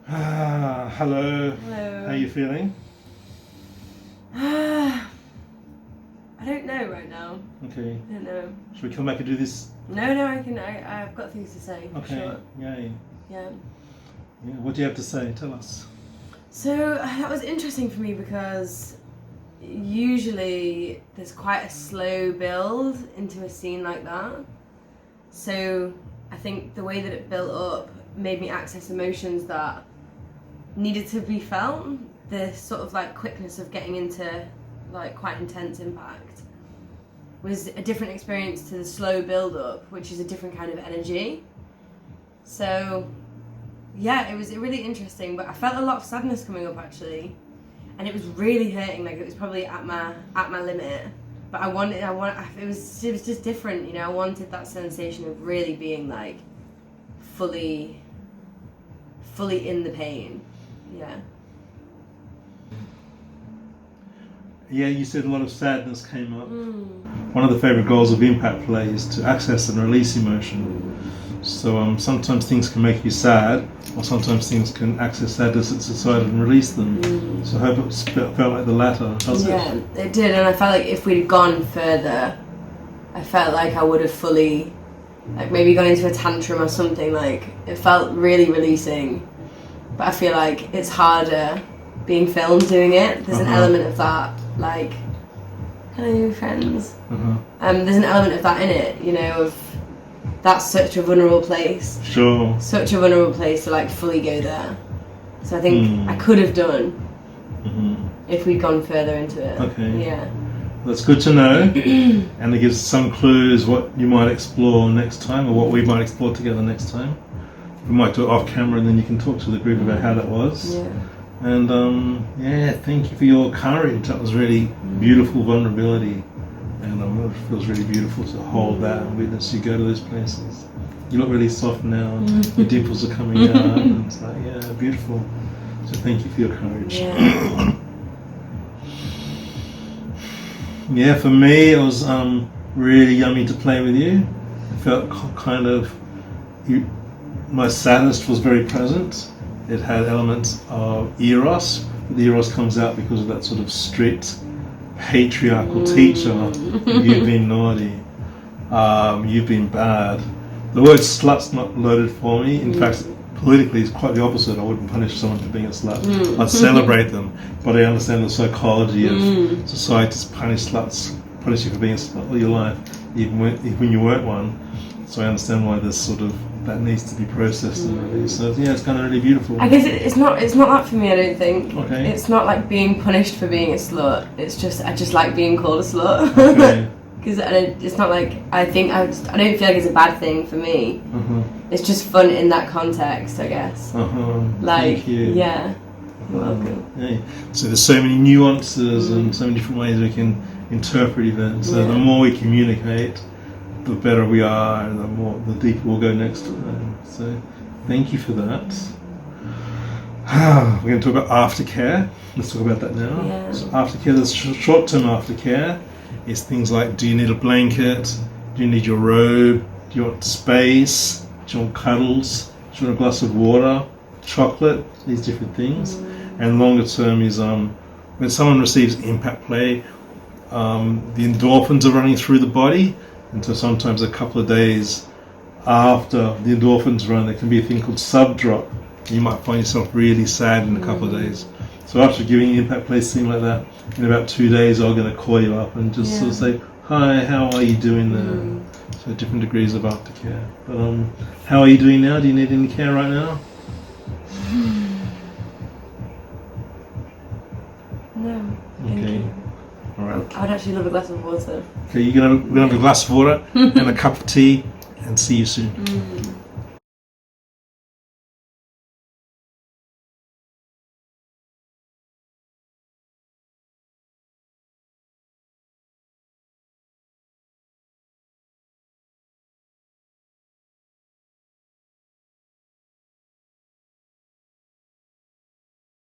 Hello. Hello. How are you feeling? I don't know right now. Okay. I don't know. Should we come back and do this? No, I've got things to say. For Okay. Sure. Yay. Yeah. Yeah. What do you have to say? Tell us. So that was interesting for me because usually there's quite a slow build into a scene like that. So I think the way that it built up made me access emotions that needed to be felt. The sort of like quickness of getting into like quite intense impact was a different experience to the slow build up, which is a different kind of energy. So yeah, it was really interesting, but I felt a lot of sadness coming up actually, and it was really hurting. Like it was probably at my limit, but it was just different, you know. I wanted that sensation of really being like fully in the pain. Yeah. Yeah, you said a lot of sadness came up. One of the favourite goals of impact play is to access and release emotion. So sometimes things can make you sad, or sometimes things can access sadness at society and release them. So I hope it felt like the latter. Yeah, it did, and I felt like if we'd gone further, I felt like I would have fully, like maybe gone into a tantrum or something. Like it felt really releasing, but I feel like it's harder being filmed doing it. There's an element of that, like, hello friends. There's an element of that in it, you know, of that's such a vulnerable place. Sure. Such a vulnerable place to like fully go there. So I think I could have done if we'd gone further into it. Okay. Yeah. That's good to know, and it gives some clues what you might explore next time, or what we might explore together next time. We might do it off camera, and then you can talk to the group about how that was. Yeah. And yeah, thank you for your courage. That was really beautiful vulnerability, and it feels really beautiful to hold that and witness you go to those places. You look really soft now, your dimples are coming out, and it's like, yeah, beautiful. So thank you for your courage. Yeah. Yeah, for me, it was really yummy to play with you. I felt kind of, my sadness was very present. It had elements of eros, but the eros comes out because of that sort of strict, patriarchal teacher. You've been naughty, you've been bad. The word slut's not loaded for me. In fact, politically, it's quite the opposite. I wouldn't punish someone for being a slut. I'd celebrate them. But I understand the psychology of society's punish you for being a slut all your life, even when you weren't one. So I understand why this sort of that needs to be processed and released. So yeah, it's kind of really beautiful. I guess it's not that for me. I don't think. Okay. It's not like being punished for being a slut. It's just I just like being called a slut. Okay. Because it's not like I don't feel like it's a bad thing for me. It's just fun in that context, I guess. Like, thank you. yeah. You're welcome. Yeah. So there's so many nuances and so many different ways we can interpret events. So the more we communicate, the better we are, and the deeper we'll go next time. So thank you for that. We're going to talk about aftercare. Let's talk about that now. Yeah. So aftercare, the short-term aftercare is things like, do you need a blanket? Do you need your robe? Do you want space? Do you want cuddles? Do you want a glass of water? Chocolate? These different things. And longer term is when someone receives impact play, the endorphins are running through the body, and so sometimes a couple of days after the endorphins run, there can be a thing called sub-drop. You might find yourself really sad in a couple of days. So after giving impact play something like that, in about 2 days I'm going to call you up and just sort of say, hi, how are you doing there? So different degrees of aftercare. But how are you doing now? Do you need any care right now? No. Thank you. All right. I would actually love a glass of water. Okay, we're gonna have a glass of water and a cup of tea, and see you soon.